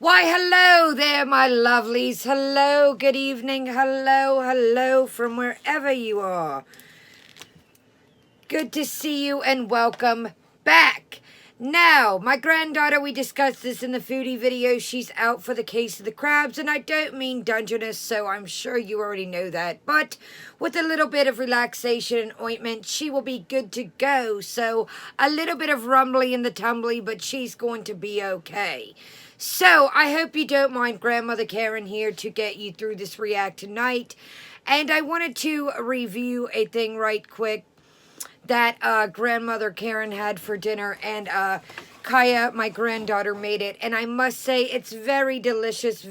Why, hello there, my lovelies. Hello, good evening. Hello from wherever you are. Good to see you and welcome back. Now, my granddaughter, we discussed this in the foodie video. She's out for the case of the crabs, and I don't mean Dungeness, so I'm sure you already know that. But with a little bit of relaxation and ointment, she will be good to go. So a little bit of rumbly in the tumbly, but she's going to be okay. So I hope you don't mind Grandmother Karen here to get you through this react tonight. And I wanted to review a thing right quick that Grandmother Karen had for dinner, and Kaya, my granddaughter, made it, and I must say it's very delicious,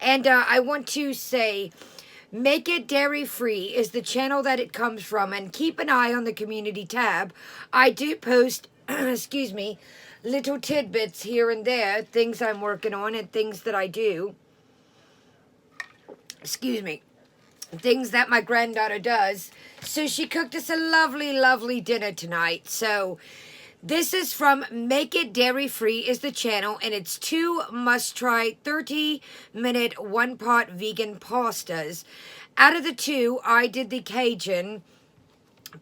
and I want to say, Make It Dairy Free is the channel that it comes from, and keep an eye on the community tab. I do post, excuse me, little tidbits here and there, things I'm working on and things that I do. Excuse me. Things that my granddaughter does. So she cooked us a lovely dinner tonight. So this is from Make It Dairy Free is the channel, and it's 2 must-try 30-minute one-pot vegan pastas. Out of the 2, I did the Cajun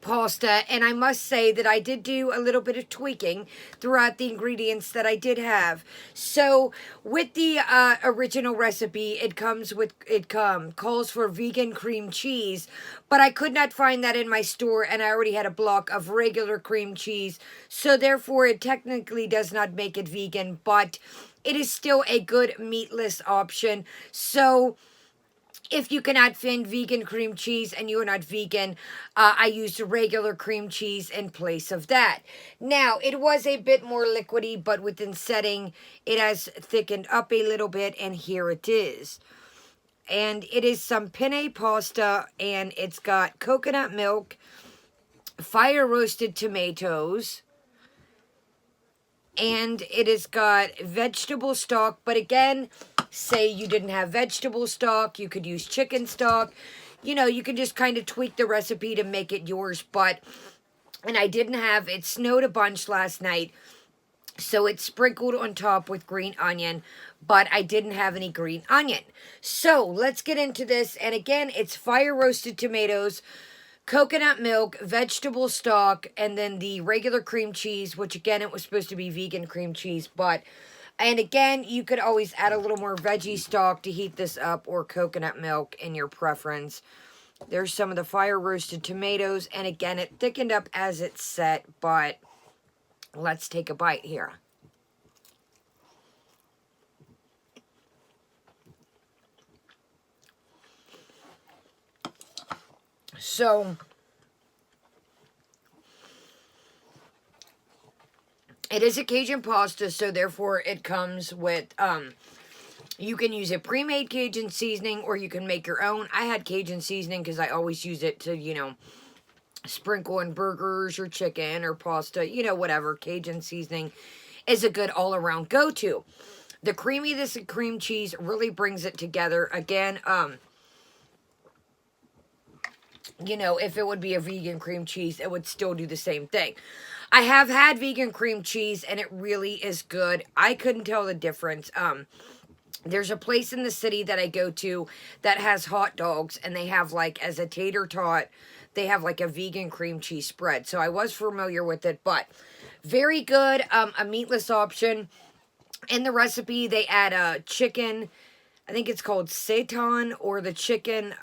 pasta, and I must say that I did do a little bit of tweaking throughout the ingredients that I did have. So with the original recipe, it calls for vegan cream cheese, but I could not find that in my store, and I already had a block of regular cream cheese, so therefore it technically does not make it vegan, but it is still a good meatless option. So if you cannot find vegan cream cheese and you are not vegan, I used regular cream cheese in place of that. Now, it was a bit more liquidy, but within setting, it has thickened up a little bit, and here it is. And it is some penne pasta, and it's got coconut milk, fire-roasted tomatoes, and it has got vegetable stock, but again, say you didn't have vegetable stock, you could use chicken stock. You know, you can just kind of tweak the recipe to make it yours, and I didn't have, it snowed a bunch last night, so it's sprinkled on top with green onion, but I didn't have any green onion. So, let's get into this, and again, it's fire-roasted tomatoes, coconut milk, vegetable stock, and then the regular cream cheese, which again, it was supposed to be vegan cream cheese, and again, you could always add a little more veggie stock to heat this up, or coconut milk in your preference. There's some of the fire-roasted tomatoes, and again, it thickened up as it's set, but let's take a bite here. So, it is a Cajun pasta, so therefore it comes with, you can use a pre-made Cajun seasoning, or you can make your own. I had Cajun seasoning because I always use it to, you know, sprinkle on burgers or chicken or pasta, you know, whatever. Cajun seasoning is a good all-around go-to. The creaminess of cream cheese really brings it together. Again, you know, if it would be a vegan cream cheese, it would still do the same thing. I have had vegan cream cheese, and it really is good. I couldn't tell the difference. There's a place in the city that I go to that has hot dogs, and they have, like, as a tater tot, they have, like, a vegan cream cheese spread. So I was familiar with it, but very good. A meatless option. In the recipe, they add a chicken, I think it's called seitan, or the chicken,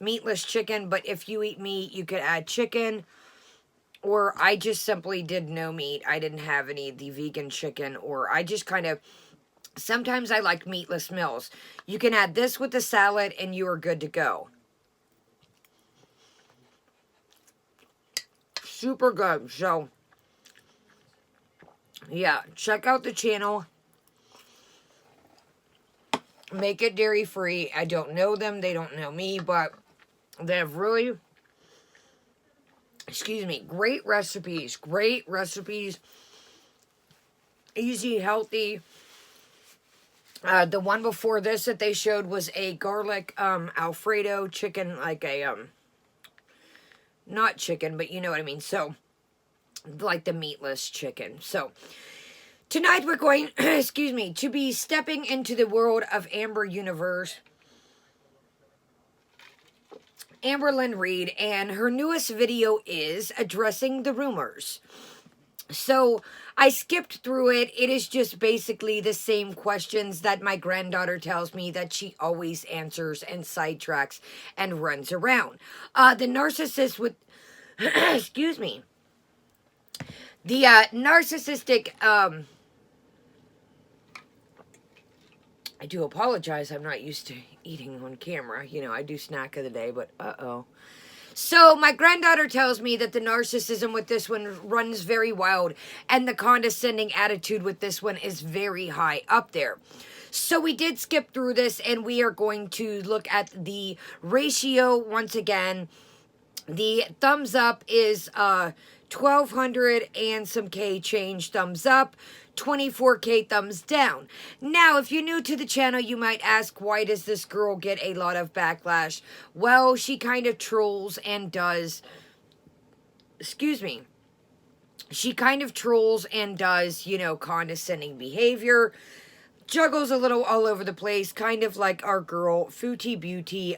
meatless chicken, but if you eat meat, you could add chicken, or I just simply did no meat. I didn't have any of the vegan chicken, or I just kind of, sometimes I like meatless meals. You can add this with the salad, and you are good to go. Super good. So, yeah, check out the channel. Make It Dairy Free. I don't know them. They don't know me, but they have really, great recipes. Easy, healthy. The one before this that they showed was a garlic Alfredo chicken, like a, not chicken, but you know what I mean. So, like the meatless chicken. So, Tonight we're going, excuse me, to be stepping into the world of Amber Universe. Amberlynn Reid, and her newest video is addressing the rumors. So I skipped through it. It is just basically the same questions that my granddaughter tells me that she always answers and sidetracks and runs around. The narcissist with, excuse me, the narcissistic, I do apologize. I'm not used to eating on camera. You know, I do snack of the day, but uh-oh. So my granddaughter tells me that the narcissism with this one runs very wild, and the condescending attitude with this one is very high up there. So we did skip through this, and we are going to look at the ratio once again. The thumbs up is 1,200 and some K change thumbs up. 24K thumbs down. Now, if you're new to the channel, you might ask, why does this girl get a lot of backlash? Well, she kind of trolls and does, excuse me, she kind of trolls and does, you know, condescending behavior, juggles a little all over the place, kind of like our girl, Footy Beauty.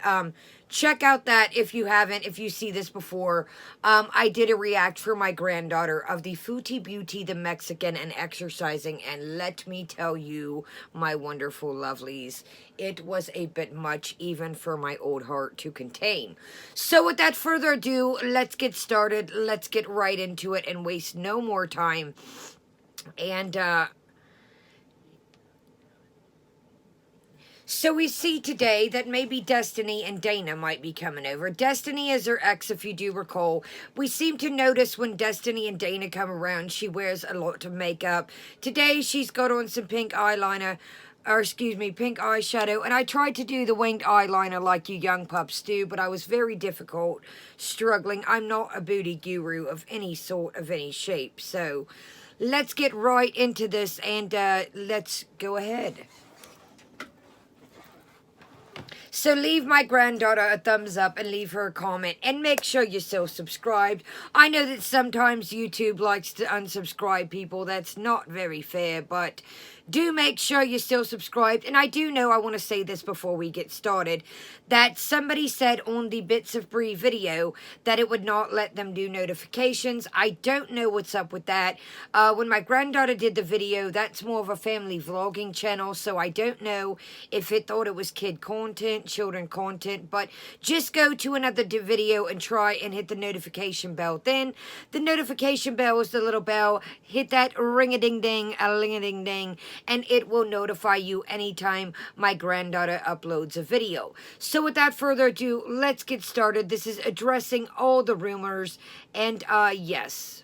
Check out that if you haven't, if you see this before. I did a react for my granddaughter of the Footy Beauty, the Mexican, and exercising, and let me tell you, my wonderful lovelies, it was a bit much even for my old heart to contain. So without further ado, let's get started. Let's get right into it and waste no more time. And, so we see today that maybe Destiny and Dana might be coming over. Destiny is her ex, if you do recall. We seem to notice when Destiny and Dana come around, she wears a lot of makeup. Today, she's got on some pink eyeliner, or excuse me, pink eyeshadow. And I tried to do the winged eyeliner like you young pups do, but I was very difficult, struggling. I'm not a beauty guru of any sort, of any shape. So let's get right into this, and let's go ahead. So leave my granddaughter a thumbs up and leave her a comment. And make sure you're still subscribed. I know that sometimes YouTube likes to unsubscribe people. That's not very fair, but do make sure you're still subscribed. And I do know, I want to say this before we get started, that somebody said on the Bits of Brie video that it would not let them do notifications. I don't know what's up with that. When my granddaughter did the video, that's more of a family vlogging channel, so I don't know if it thought it was kid content, children content, but just go to another video and try and hit the notification bell. Then the notification bell is the little bell. Hit that ring-a-ding-ding, a ling-a-ding-ding, and it will notify you anytime my granddaughter uploads a video. So without further ado, let's get started. This is addressing all the rumors, and yes,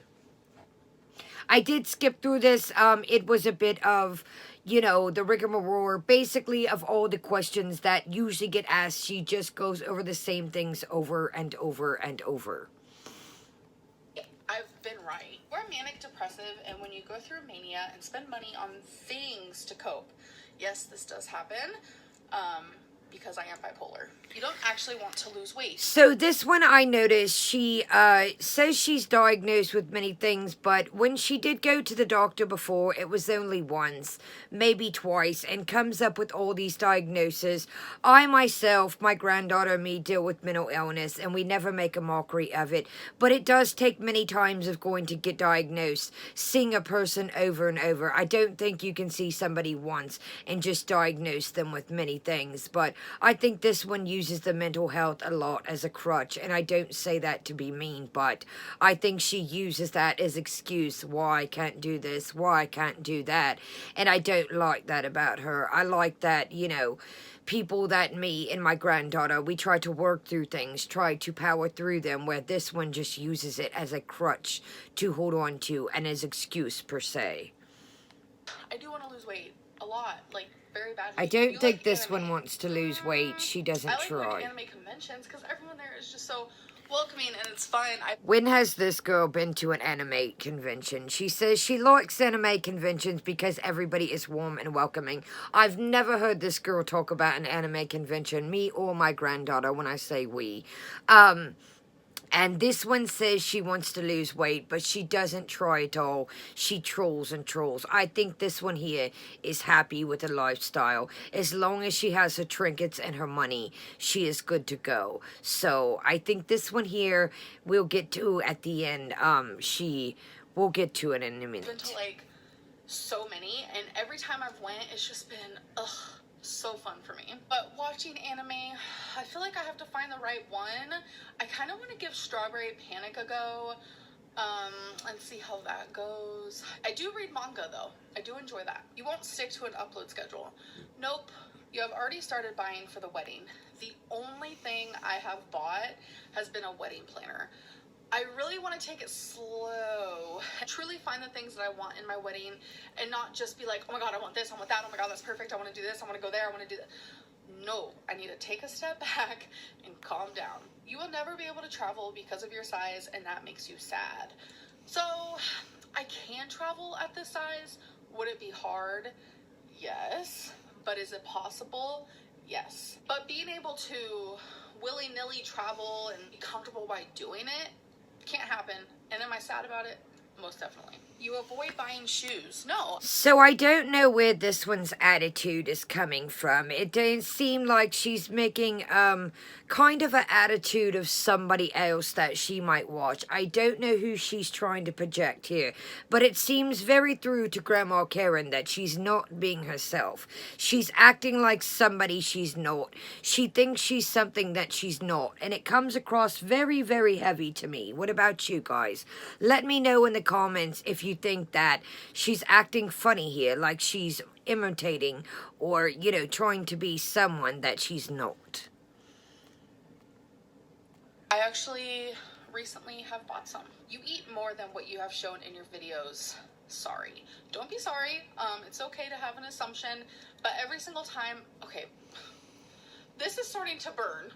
I did skip through this. It was a bit of, you know, the rigmarole, basically, of all the questions that usually get asked. She just goes over the same things over and over and over. I've been right. We're manic depressive, and when you go through mania and spend money on things to cope, yes, this does happen, because I am bipolar. You don't actually want to lose weight. So this one I noticed, she says she's diagnosed with many things, but when she did go to the doctor before, it was only once, maybe twice, and comes up with all these diagnoses. I myself, my granddaughter and me deal with mental illness, and we never make a mockery of it, but it does take many times of going to get diagnosed, seeing a person over and over. I don't think you can see somebody once and just diagnose them with many things, but I think this one uses the mental health a lot as a crutch, and I don't say that to be mean, but I think she uses that as excuse why I can't do this, why I can't do that, and I don't like that about her. I like that, you know, people that me and my granddaughter, we try to work through things, try to power through them, where this one just uses it as a crutch to hold on to and as excuse per se. I do want to lose weight a lot, like very badly. I don't think this one wants to lose weight. She doesn't I like try. going to anime conventions because everyone there is just so welcoming, and it's fun. When has this girl been to an anime convention? She says she likes anime conventions because everybody is warm and welcoming. I've never heard this girl talk about an anime convention, me or my granddaughter, when I say we. And this one says she wants to lose weight, but she doesn't try at all. She trolls and trolls. I think this one here is happy with the lifestyle. As long as she has her trinkets and her money, she is good to go. So I think this one here we'll get to at the end. We'll get to it in a minute. Been to like so many, and every time I've went, it's just been so fun for me. But watching anime, I feel like I have to find the right one. I kind of want to give Strawberry Panic a go, and see how that goes. I do read manga though. I do enjoy that. You won't stick to an upload schedule. Nope. You have already started buying for the wedding. The only thing I have bought has been a wedding planner. I really want to take it slow, truly find the things that I want in my wedding, and not just be like, oh my god, I want this, I want that, oh my god, that's perfect, I want to do this, I want to go there, I want to do that. No, I need to take a step back and calm down. You will never be able to travel because of your size, and that makes you sad. So, I can travel at this size. Would it be hard? Yes. But is it possible? Yes. But being able to willy-nilly travel and be comfortable by doing it can't happen. And am I sad about it? Most definitely. You avoid buying shoes. No. So I don't know where this one's attitude is coming from. It doesn't seem like she's making kind of an attitude of somebody else that she might watch. I don't know who she's trying to project here, but it seems very through to Grandma Karen that she's not being herself. She's acting like somebody she's not. She thinks she's something that she's not, and it comes across very, very heavy to me. What about you guys? Let me know in the comments if you think that she's acting funny here, like she's imitating or, you know, trying to be someone that she's not. I actually recently have bought some. You eat more than what you have shown in your videos. Sorry. Don't be sorry. It's okay to have an assumption, but every single time, okay, this is starting to burn.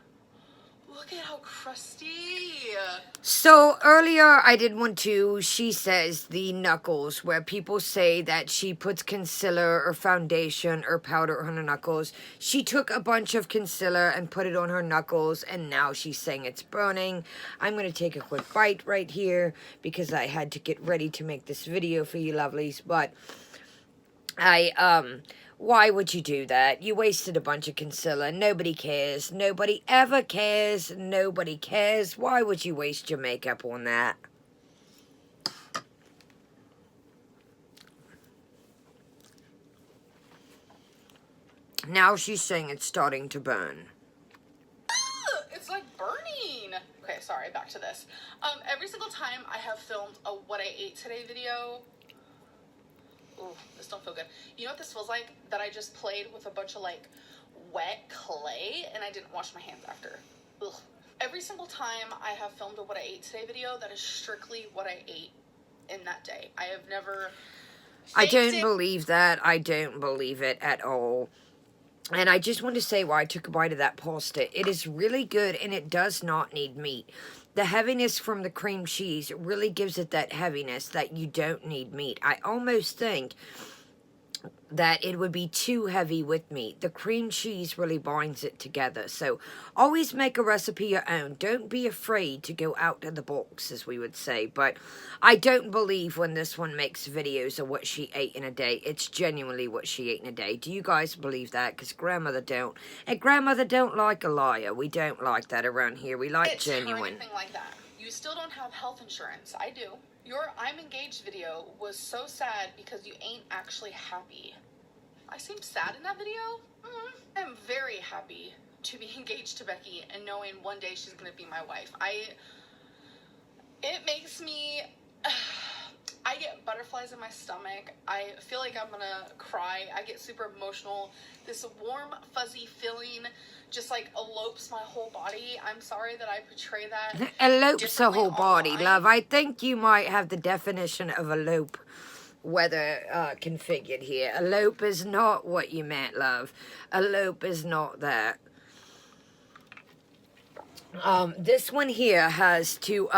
Look at how crusty. So earlier I did one too. She says the knuckles, where people say that she puts concealer or foundation or powder on her knuckles. She took a bunch of concealer and put it on her knuckles, and now she's saying it's burning. I'm going to take a quick bite right here because I had to get ready to make this video for you lovelies, but why would you do that? You wasted a bunch of concealer. Nobody cares. Nobody ever cares. Nobody cares. Why would you waste your makeup on that? Now she's saying it's starting to burn. It's like burning. Okay, sorry, back to this. Every single time I have filmed a what I ate today video, ooh, this don't feel good. You know what this feels like? That I just played with a bunch of like wet clay and I didn't wash my hands after. Ugh. Every single time I have filmed a what I ate today video, that is strictly what I ate in that day. I have never... I don't believe that. I don't believe it at all. And I just want to say why I took a bite of that pasta. It is really good and it does not need meat. The heaviness from the cream cheese really gives it that heaviness that you don't need meat. I almost think that it would be too heavy with meat. The cream cheese really binds it together. So always make a recipe your own. Don't be afraid to go out of the box, as we would say. But I don't believe when this one makes videos of what she ate in a day. It's genuinely what she ate in a day. Do you guys believe that? Because grandmother don't. And grandmother don't like a liar. We don't like that around here. We like genuine. Or anything like that. You still don't have health insurance. I do. Your I'm engaged video was so sad because you ain't actually happy. I seemed sad in that video? I'm very happy to be engaged to Becky and knowing one day she's going to be my wife. It makes me... I get butterflies in my stomach. I feel like I'm going to cry. I get super emotional. This warm, fuzzy feeling just like elopes my whole body. I'm sorry that I portray that. Elopes the whole body, online. love. I think you might have the definition of elope weather configured here. Elope is not what you meant, love. Elope is not that. This one here has to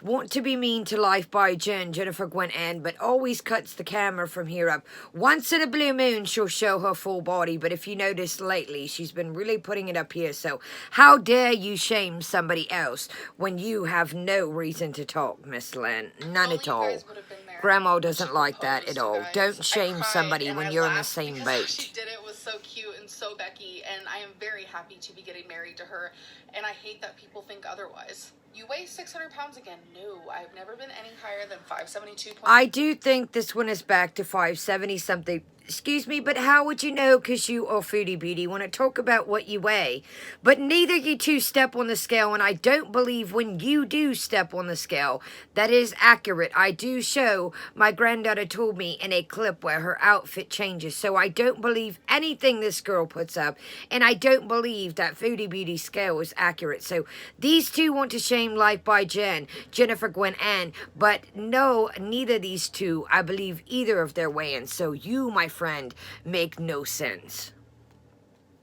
want to be mean to life by Jen, Jennifer Gwen Ann, but always cuts the camera from here up. Once in a blue moon, she'll show her full body, but if you notice lately, she's been really putting it up here. So how dare you shame somebody else when you have no reason to talk, Miss Lynn? None Only at you all. guys would have been there. Grandma She doesn't like that proposed, at you all. guys. Don't I shame cried somebody and when I you're in the laughed same because boat. She did it was so cute and so Becky, and I am very happy to be getting married to her, and I hate that people think otherwise. You weigh 600 pounds again. No, I've never been any higher than 572. I do think this one is back to 570 something. Excuse me, but how would you know? Because you are Foodie Beauty. Want to talk about what you weigh. But neither you two step on the scale, and I don't believe when you do step on the scale, that is accurate. I do show, my granddaughter told me in a clip where her outfit changes. So I don't believe anything this girl puts up, and I don't believe that Foodie Beauty scale is accurate. So these two want to shame life by Jennifer Gwen Ann, but no, neither of these two, I believe either of their weigh-ins. So you, my friend, make no sense.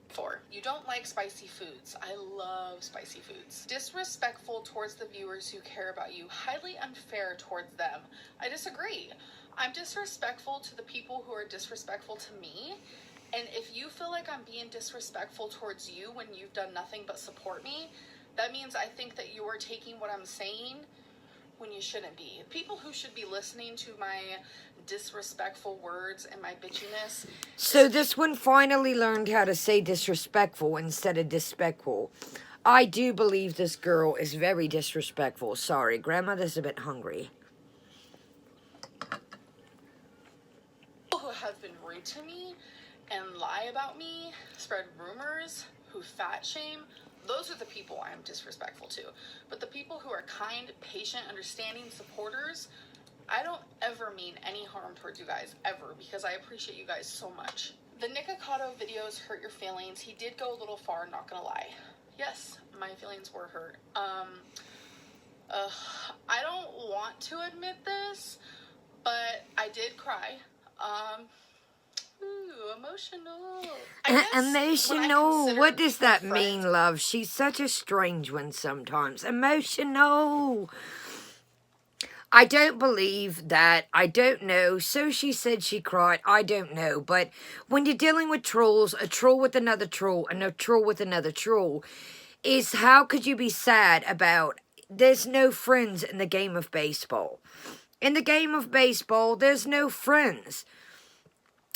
4. You don't like spicy foods. I love spicy foods. Disrespectful towards the viewers who care about you. Highly unfair towards them. I disagree. I'm disrespectful to the people who are disrespectful to me. And if you feel like I'm being disrespectful towards you when you've done nothing but support me, that means I think that you are taking what I'm saying when you shouldn't be. People who should be listening to my disrespectful words and my bitchiness. So this one finally learned how to say disrespectful instead of despectful. I do believe this girl is very disrespectful. Sorry, grandmother's a bit hungry. People who have been rude to me and lie about me, spread rumors, who fat shame, those are the people I am disrespectful to. But the people who are kind, patient, understanding supporters, I don't ever mean any harm towards you guys, ever, because I appreciate you guys so much. The Nikocado videos hurt your feelings. He did go a little far, not gonna lie. Yes, my feelings were hurt. I don't want to admit this, but I did cry. Emotional. Emotional. What does that mean, love? She's such a strange one sometimes. Emotional. I don't believe that. I don't know. So she said she cried. I don't know. But when you're dealing with trolls, a troll with another troll, and a troll with another troll, is how could you be sad about there's no friends in the game of baseball? In the game of baseball, there's no friends.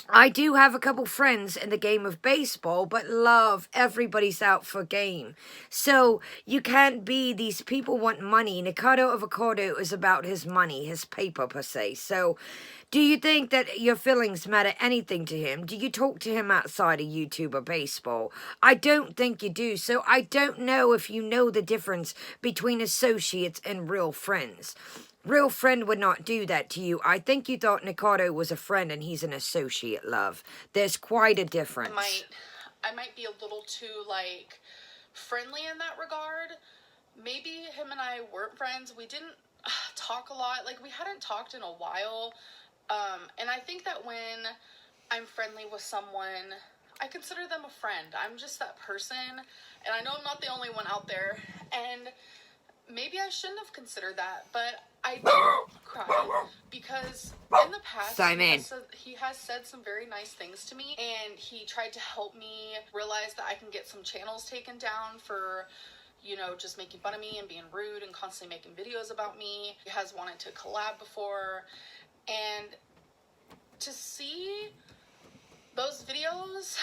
I do have a couple friends in the game of baseball, but love, everybody's out for game. So you can't be, these people want money. Nikocado Avocado is about his money, his paper per se. So do you think that your feelings matter anything to him? Do you talk to him outside of YouTube or baseball? I don't think you do. So I don't know if you know the difference between associates and real friends. Real friend would not do that to you. I think you thought Nikocado was a friend and he's an associate, love. There's quite a difference. I might be a little too, friendly in that regard. Maybe him and I weren't friends. We didn't talk a lot. We hadn't talked in a while. And I think that when I'm friendly with someone, I consider them a friend. I'm just that person. And I know I'm not the only one out there. And maybe I shouldn't have considered that, but I did cry because in the past he has said some very nice things to me, and he tried to help me realize that I can get some channels taken down for, just making fun of me and being rude and constantly making videos about me. He has wanted to collab before, and to see those videos,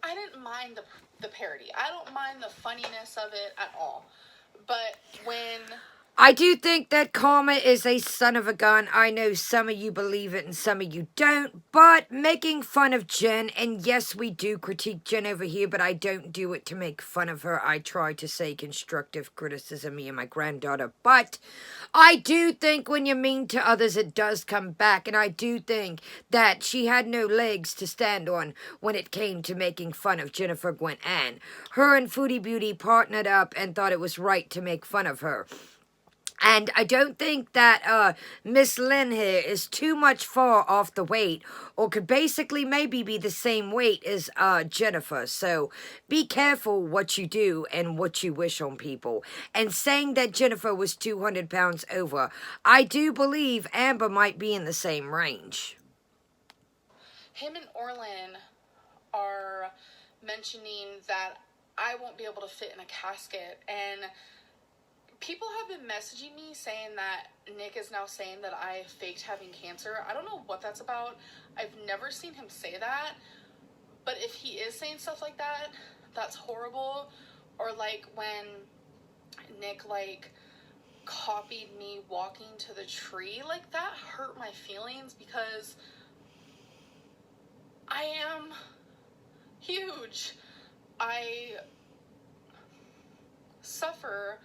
I didn't mind the parody. I don't mind the funniness of it at all. But when I do think that karma is a son of a gun. I know some of you believe it and some of you don't. But making fun of Jen, and yes, we do critique Jen over here, but I don't do it to make fun of her. I try to say constructive criticism, me and my granddaughter. But I do think when you're mean to others, it does come back. And I do think that she had no legs to stand on when it came to making fun of Jennifer Gwen Ann. Her and Foodie Beauty partnered up and thought it was right to make fun of her. And I don't think that Miss Lynn here is too much far off the weight, or could basically maybe be the same weight as Jennifer. So be careful what you do and what you wish on people. And saying that Jennifer was 200 pounds over, I do believe Amber might be in the same range. Him and Orlin are mentioning that I won't be able to fit in a casket, and people have been messaging me saying that Nick is now saying that I faked having cancer. I don't know what that's about. I've never seen him say that. But if he is saying stuff like that, that's horrible. Or like when Nick like copied me walking to the tree, like that hurt my feelings because I am huge. I suffer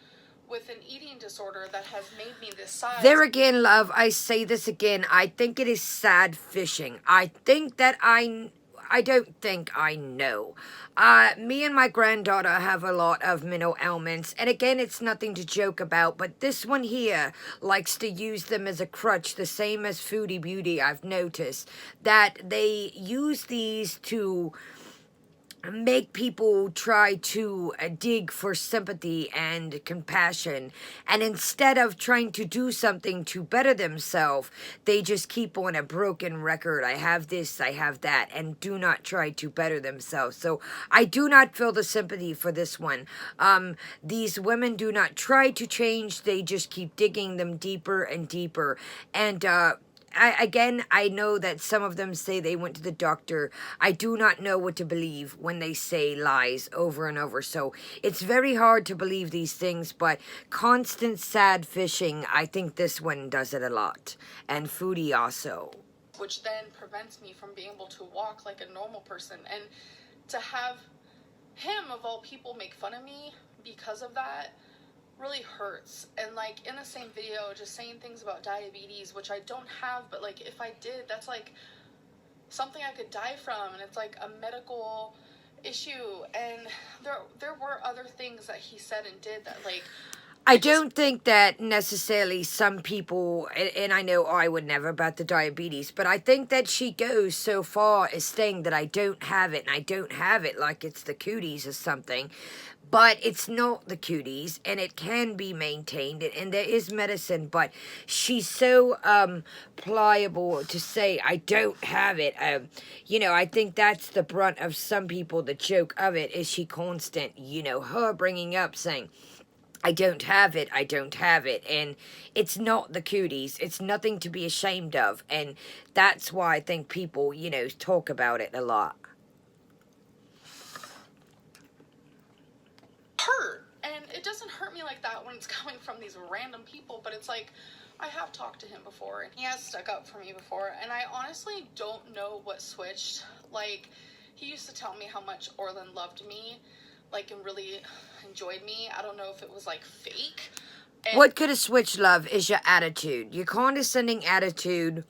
with an eating disorder that has made me this size. There again, love, I say this again. I think it is sad fishing. I think that I don't think I know. Me and my granddaughter have a lot of mental ailments, and again, it's nothing to joke about, but this one here likes to use them as a crutch, the same as Foodie Beauty. I've noticed that they use these to make people try to dig for sympathy and compassion, and instead of trying to do something to better themselves, they just keep on a broken record. I have this, I have that, and do not try to better themselves. So I do not feel the sympathy for this one. These women do not try to change, they just keep digging them deeper and deeper. And I know that some of them say they went to the doctor. I do not know what to believe when they say lies over and over. So it's very hard to believe these things, but constant sad fishing, I think this one does it a lot. And Foodie also. Which then prevents me from being able to walk like a normal person. And to have him, of all people, make fun of me because of that really hurts. And like in the same video, just saying things about diabetes, which I don't have, but like if I did, that's like something I could die from, and it's like a medical issue. And there were other things that he said and did that like I don't think that necessarily some people, and I know I would never about the diabetes, but I think that she goes so far as saying that I don't have it, and I don't have it like it's the cooties or something. But it's not the cooties, and it can be maintained, and there is medicine, but she's so pliable to say, I don't have it. I think that's the brunt of some people. The joke of it is she constant, her bringing up saying, I don't have it, I don't have it, and it's not the cooties, it's nothing to be ashamed of, and that's why I think people, talk about it a lot. Hurt, and it doesn't hurt me like that when it's coming from these random people, but it's like, I have talked to him before, and he has stuck up for me before, and I honestly don't know what switched. Like, he used to tell me how much Orlin loved me, like, and really enjoyed me. I don't know if it was like fake. And what could have switched, love, is your attitude. Your condescending attitude,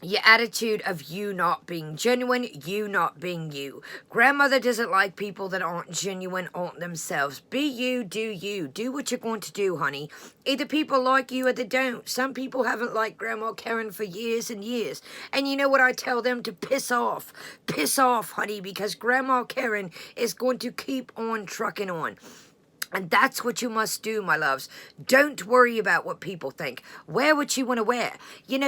your attitude of you not being genuine, you not being you. Grandmother doesn't like people that aren't genuine, aren't themselves. Be you, do you. Do what you're going to do, honey. Either people like you or they don't. Some people haven't liked Grandma Karen for years and years. And you know what I tell them? To piss off. Piss off, honey, because Grandma Karen is going to keep on trucking on. And that's what you must do, my loves. Don't worry about what people think. Wear what you want to wear.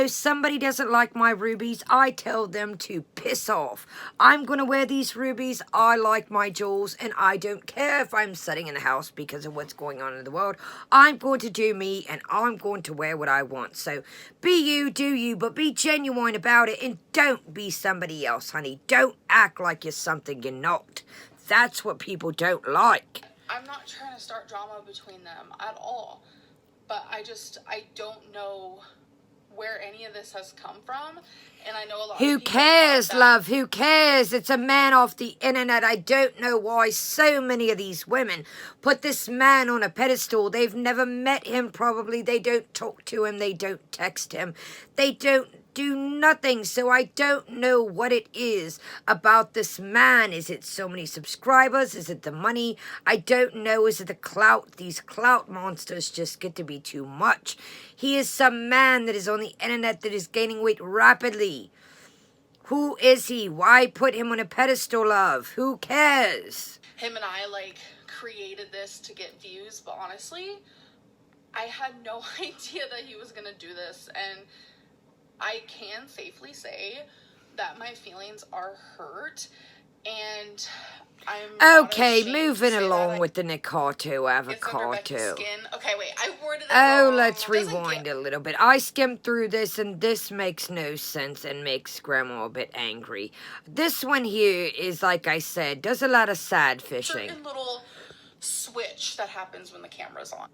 Somebody doesn't like my rubies. I tell them to piss off. I'm going to wear these rubies. I like my jewels. And I don't care if I'm sitting in the house because of what's going on in the world. I'm going to do me, and I'm going to wear what I want. So be you, do you, but be genuine about it. And don't be somebody else, honey. Don't act like you're something you're not. That's what people don't like. I'm not trying to start drama between them at all, but I don't know where any of this has come from, and I know a lot of people... Who cares, love? Who cares? It's a man off the internet. I don't know why so many of these women put this man on a pedestal. They've never met him, probably. They don't talk to him. They don't text him. They don't do nothing, so I don't know what it is about this man. Is it so many subscribers? Is it the money? I don't know. Is it the clout? These clout monsters just get to be too much. He is some man that is on the internet that is gaining weight rapidly. Who is he? Why put him on a pedestal, love? Who cares? Him and I, like, created this to get views, but honestly, I had no idea that he was gonna do this, and I can safely say that my feelings are hurt, and I'm not Okay, ashamed moving to say along that with the Nikato it's under Becky's avocado. skin. Okay, wait, I worded it Oh, wrong. let's It doesn't rewind get- a little bit. I skimmed through this, and this makes no sense and makes Grandma a bit angry. This one here is, like I said, does a lot of sad fishing. certain little switch that happens when the camera's on.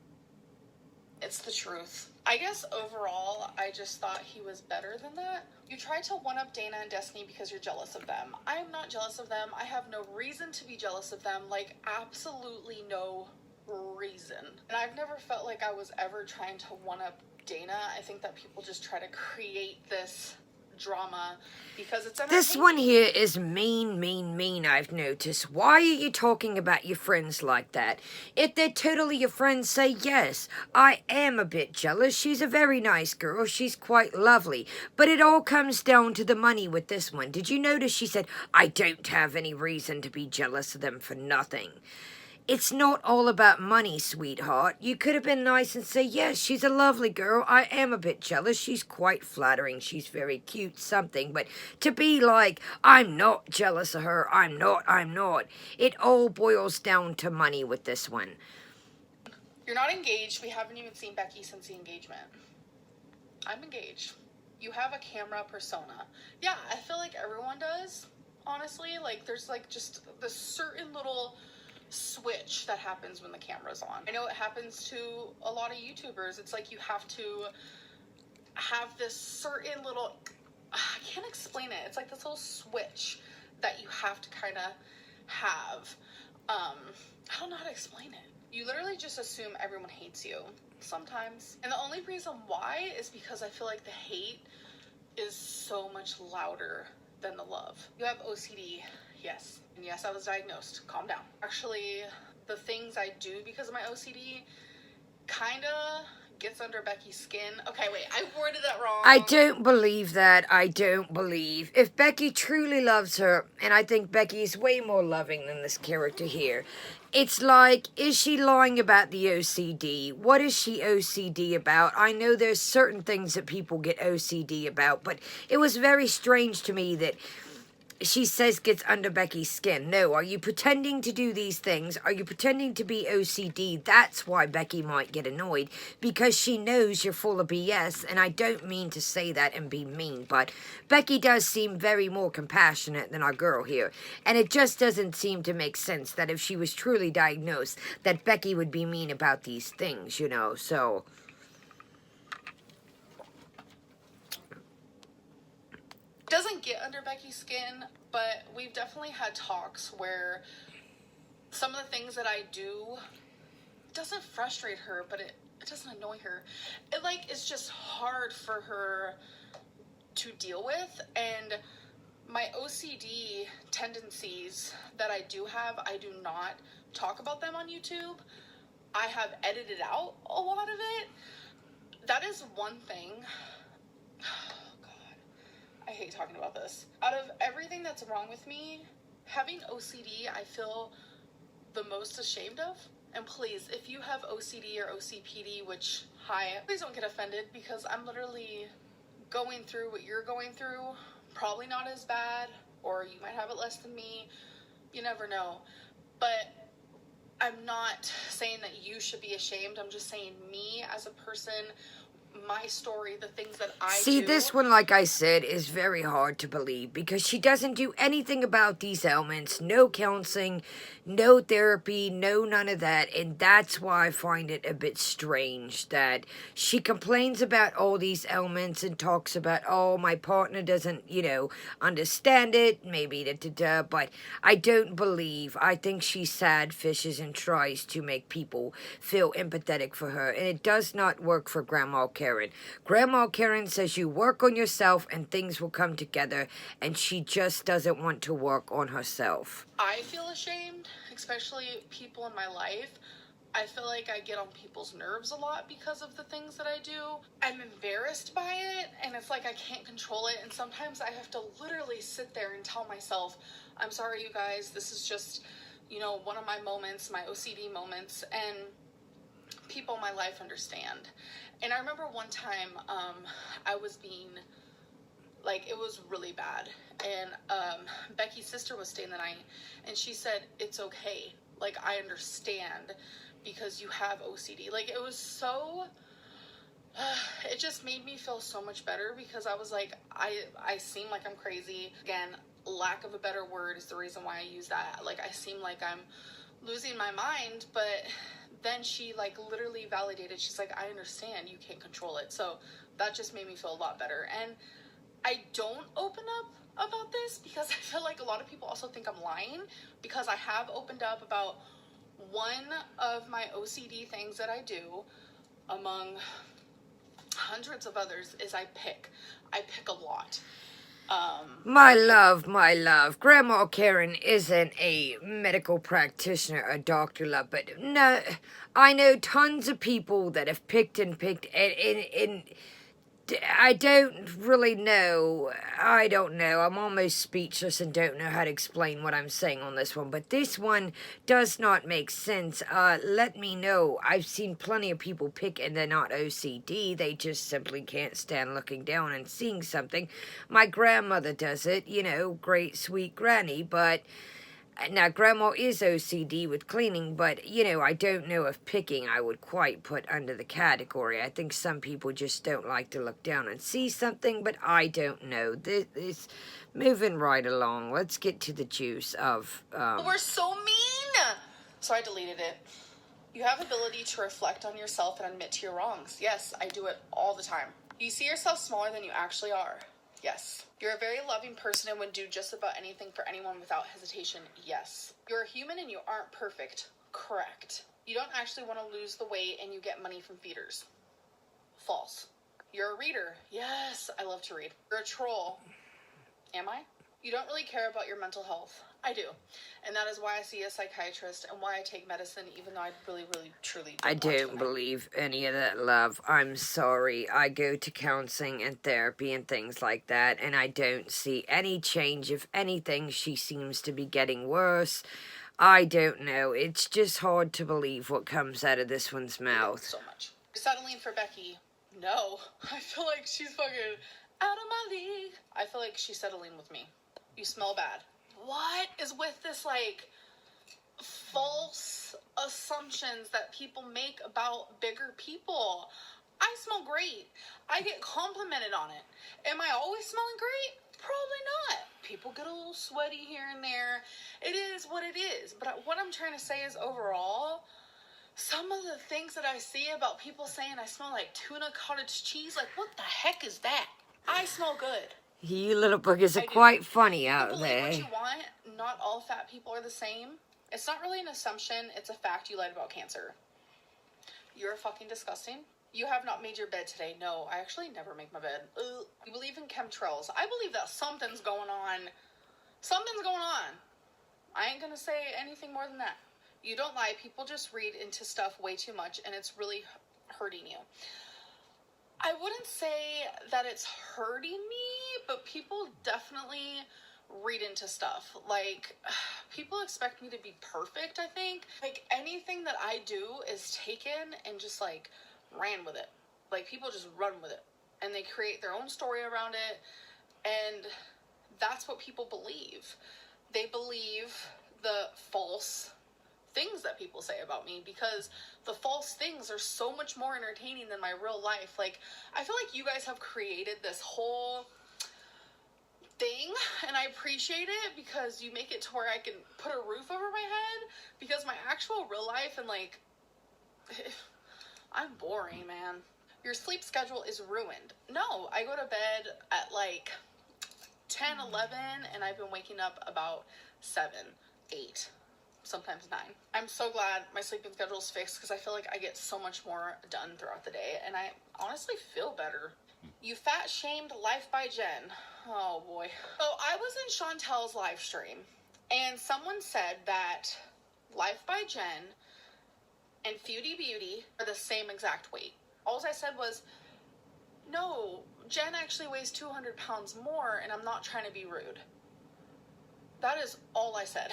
It's the truth. I guess overall, I just thought he was better than that. You try to one-up Dana and Destiny because you're jealous of them. I am not jealous of them. I have no reason to be jealous of them. Like, absolutely no reason. And I've never felt like I was ever trying to one-up Dana. I think that people just try to create this drama because it's entertaining. This one here is mean, I've noticed. Why are you talking about your friends like that? If they're totally your friends, say yes. I am a bit jealous. She's a very nice girl. She's quite lovely. But it all comes down to the money with this one. Did you notice she said, I don't have any reason to be jealous of them for nothing? It's not all about money, sweetheart. You could have been nice and say, yes, she's a lovely girl. I am a bit jealous. She's quite flattering. She's very cute, something. But to be like, I'm not jealous of her. I'm not. It all boils down to money with this one. You're not engaged. We haven't even seen Becky since the engagement. I'm engaged. You have a camera persona. Yeah, I feel like everyone does, honestly. Like, there's, like, just this certain little switch that happens when the camera's on. I know it happens to a lot of YouTubers. It's like you have to have this certain little, I can't explain it. It's like this little switch that you have to kind of have. I don't know how to explain it. You literally just assume everyone hates you sometimes. And the only reason why is because I feel like the hate is so much louder than the love. You have OCD, yes. And yes, I was diagnosed. Calm down. Actually, the things I do because of my OCD kind of gets under Becky's skin. Okay, wait, I worded that wrong. I don't believe that. I don't believe. If Becky truly loves her, and I think Becky's way more loving than this character here, it's like, is she lying about the OCD? What is she OCD about? I know there's certain things that people get OCD about, but it was very strange to me that she says gets under Becky's skin. No, are you pretending to do these things? Are you pretending to be OCD? That's why Becky might get annoyed, because she knows you're full of BS, and I don't mean to say that and be mean, but Becky does seem very more compassionate than our girl here, and it just doesn't seem to make sense that if she was truly diagnosed, that Becky would be mean about these things, you know, so doesn't get under Becky's skin, but we've definitely had talks where some of the things that I do doesn't frustrate her, but it doesn't annoy her. It, like, it's just hard for her to deal with, and my OCD tendencies that I do have, I do not talk about them on YouTube. I have edited out a lot of it. That is one thing. I hate talking about this. Out of everything that's wrong with me, having OCD, I feel the most ashamed of. And please, if you have OCD or OCPD, which, hi, please don't get offended, because I'm literally going through what you're going through. Probably not as bad, or you might have it less than me. You never know. But I'm not saying that you should be ashamed. I'm just saying me as a person, my story, the things that I see, do. this one, like I said, is very hard to believe because she doesn't do anything about these ailments. No counseling, no therapy, no none of that. And that's why I find it a bit strange that she complains about all these ailments and talks about, oh, my partner doesn't, you know, understand it, maybe da-da-da. But I don't believe. I think she sad fishes and tries to make people feel empathetic for her. And it does not work for Grandma K. Karen. Grandma Karen says you work on yourself and things will come together, and she just doesn't want to work on herself. I feel ashamed, especially people in my life. I feel like I get on people's nerves a lot because of the things that I do. I'm embarrassed by it, and it's like I can't control it, and sometimes I have to literally sit there and tell myself, I'm sorry, you guys, this is just, you know, one of my moments, my OCD moments, and people in my life understand. And I remember one time I was being, like, it was really bad, and Becky's sister was staying the night, and she said, it's okay, like, I understand, because you have OCD. Like, it was so, it just made me feel so much better, because I was like, I seem like I'm crazy. Again, lack of a better word is the reason why I use that. Like, I seem like I'm losing my mind, but then she, like, literally validated. She's like, I understand you can't control it. So that just made me feel a lot better. And I don't open up about this because I feel like a lot of people also think I'm lying, because I have opened up about one of my OCD things that I do, among hundreds of others, is I pick a lot. My love, Grandma Karen isn't a medical practitioner, a doctor, love, but no, I know tons of people that have picked, and I don't really know. I don't know. I'm almost speechless and don't know how to explain what I'm saying on this one. But this one does not make sense. Let me know. I've seen plenty of people pick and they're not OCD. They just simply can't stand looking down and seeing something. My grandmother does it, you know, great sweet granny, but... Now, Grandma is OCD with cleaning, but, you know, I don't know if picking I would quite put under the category. I think some people just don't like to look down and see something, but I don't know. This moving right along. Let's get to the juice of... We're so mean! So I deleted it. You have ability to reflect on yourself and admit to your wrongs. Yes, I do it all the time. You see yourself smaller than you actually are. Yes. You're a very loving person and would do just about anything for anyone without hesitation. Yes. You're a human and you aren't perfect. Correct. You don't actually want to lose the weight and you get money from feeders. False. You're a reader. Yes, I love to read. You're a troll. Am I? You don't really care about your mental health. I do. And that is why I see a psychiatrist and why I take medicine, even though I really, truly I don't believe any of that, love. I'm sorry. I go to counseling and therapy and things like that, and I don't see any change. If anything, she seems to be getting worse. I don't know. It's just hard to believe what comes out of this one's mouth. So much. You're settling for Becky. No. I feel like she's fucking out of my league. I feel like she's settling with me. You smell bad. What is with this, like, false assumptions that people make about bigger people? I smell great. I get complimented on it. Am I always smelling great? Probably not. People get a little sweaty here and there. It is what it is. But what I'm trying to say is, overall, some of the things that I see about people saying I smell like tuna cottage cheese, like, what the heck is that? I smell good. You little boogers are quite funny out there. What you want. Not all fat people are the same. It's not really an assumption. It's a fact. You lied about cancer. You're fucking disgusting. You have not made your bed today. No, I actually never make my bed. Ugh. You believe in chemtrails. I believe that something's going on. Something's going on. I ain't gonna say anything more than that. You don't lie. People just read into stuff way too much, and it's really hurting you. I wouldn't say that it's hurting me, but people definitely read into stuff. Like, people expect me to be perfect, I think. Like, anything that I do is taken and just, like, ran with it. Like, people just run with it. And they create their own story around it. And that's what people believe. They believe the false things that people say about me, because the false things are so much more entertaining than my real life. Like, I feel like you guys have created this whole thing, and I appreciate it, because you make it to where I can put a roof over my head, because my actual real life, and, like, I'm boring, man. Your sleep schedule is ruined. No, I go to bed at, like, 10, 11, and I've been waking up about 7, 8. sometimes 9. I'm so glad my sleeping schedule is fixed because I feel like I get so much more done throughout the day, and I honestly feel better. You fat shamed Life by Jen. Oh boy. So I was in Chantel's live stream, and someone said that Life by Jen and Feudy Beauty are the same exact weight. All I said was, no, Jen actually weighs 200 pounds more, and I'm not trying to be rude. That is all I said.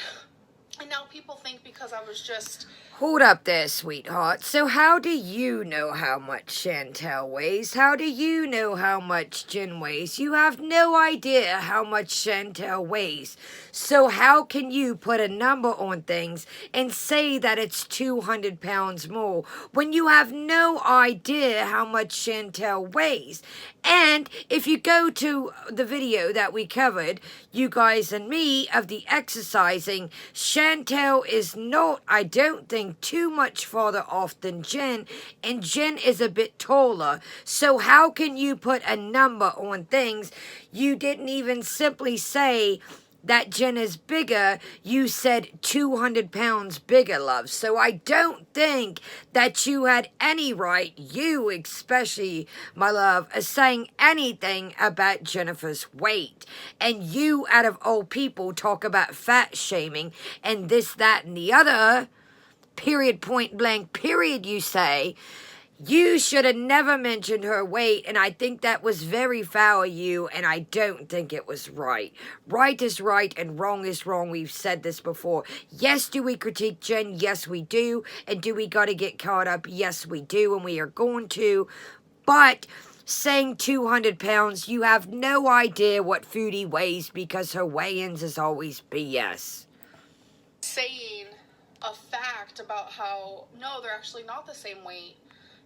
And now people think because I was just... Hold up there, sweetheart. So how do you know how much Chantel weighs? How do you know how much Jen weighs? You have no idea how much Chantel weighs. So how can you put a number on things and say that it's 200 pounds more when you have no idea how much Chantel weighs? And if you go to the video that we covered, you guys and me, of the exercising, Chantel is not, I don't think, too much farther off than Jen, and Jen is a bit taller. So how can you put a number on things? You didn't even simply say that Jen is bigger. You said 200 pounds bigger, love. So I don't think that you had any right, you especially, my love, saying anything about Jennifer's weight. And you, out of all people, talk about fat shaming and this, that, and the other. Period, point blank, period, you say. You should have never mentioned her weight, and I think that was very foul of you, and I don't think it was right. Right is right, and wrong is wrong. We've said this before. Yes, do we critique Jen? Yes, we do. And do we got to get caught up? Yes, we do, and we are going to. But saying 200 pounds, you have no idea what Foodie weighs because her weigh-ins is always BS. Saying a fact about how, no, they're actually not the same weight.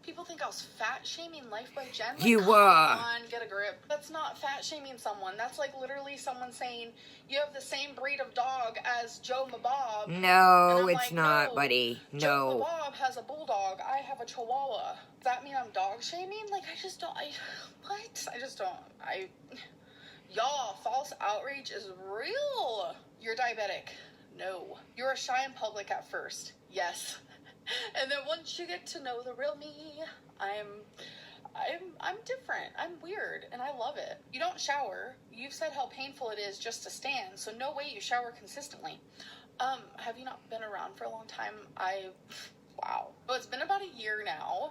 People think I was fat shaming Life by Jen. Like, you were. Come on, get a grip. That's not fat shaming someone. That's like literally someone saying you have the same breed of dog as Joe Mabob. No, it's like, not, no, buddy. No. Joe Mabob has a bulldog. I have a chihuahua. Does that mean I'm dog shaming? Like, I just don't. What? I just don't. Y'all, false outrage is real. You're diabetic. No. You're shy in public at first. Yes. And then once you get to know the real me, I'm different. I'm weird, and I love it. You don't shower. You've said how painful it is just to stand, so no way you shower consistently. Have you not been around for a long time? Wow. Well, it's been about a year now.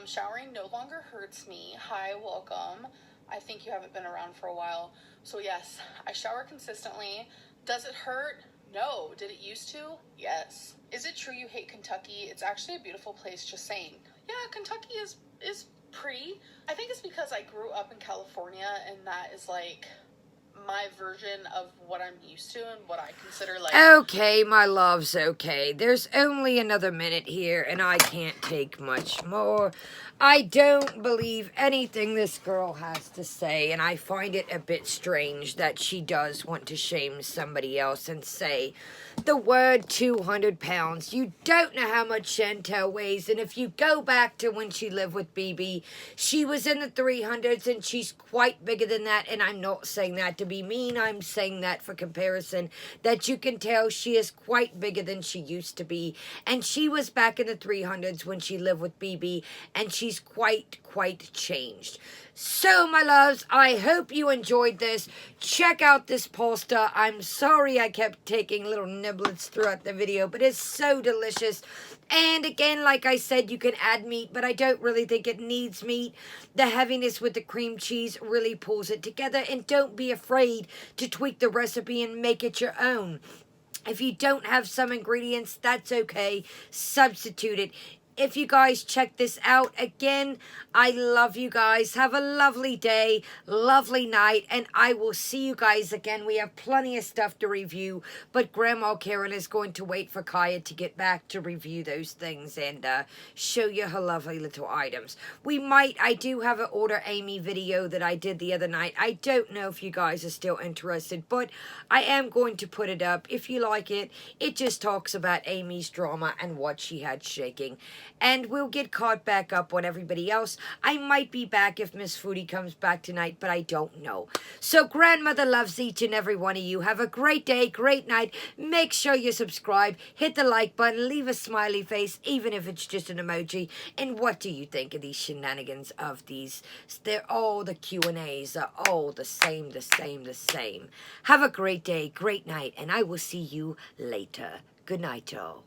Showering no longer hurts me. Hi, welcome. I think you haven't been around for a while. So yes, I shower consistently. Does it hurt? No. Did it used to? Yes. Is it true you hate Kentucky? It's actually a beautiful place, just saying. Yeah, Kentucky is pretty. I think it's because I grew up in California, and that is like my version of what I'm used to and what I consider like... Okay, my love's okay. There's only another minute here, and I can't take much more. I don't believe anything this girl has to say, and I find it a bit strange that she does want to shame somebody else and say the word 200 pounds. You don't know how much Chantel weighs, and if you go back to when she lived with BB, she was in the 300s, and she's quite bigger than that, and I'm not saying that to be mean. I'm saying that for comparison, that you can tell she is quite bigger than she used to be, and she was back in the 300s when she lived with BB, and she's quite changed. So, my loves, I hope you enjoyed this. Check out this pasta. I'm sorry I kept taking little niblets throughout the video, but it's so delicious. And again, like I said, you can add meat, but I don't really think it needs meat. The heaviness with the cream cheese really pulls it together, and don't be afraid to tweak the recipe and make it your own. If you don't have some ingredients, that's okay. Substitute it. If you guys check this out, again, I love you guys. Have a lovely day, lovely night, and I will see you guys again. We have plenty of stuff to review, but Grandma Karen is going to wait for Kaya to get back to review those things and show you her lovely little items. I do have an Order Amy video that I did the other night. I don't know if you guys are still interested, but I am going to put it up. If you like it, it just talks about Amy's drama and what she had shaking. and we'll get caught back up on everybody else. I might be back if Miss Foodie comes back tonight, but I don't know. So grandmother loves each and every one of you. Have a great day, great night. Make sure you subscribe, hit the like button, leave a smiley face, even if it's just an emoji. And what do you think of these shenanigans of these? They're all the Q&As are all the same, the same, the same. Have a great day, great night, and I will see you later. Good night, y'all.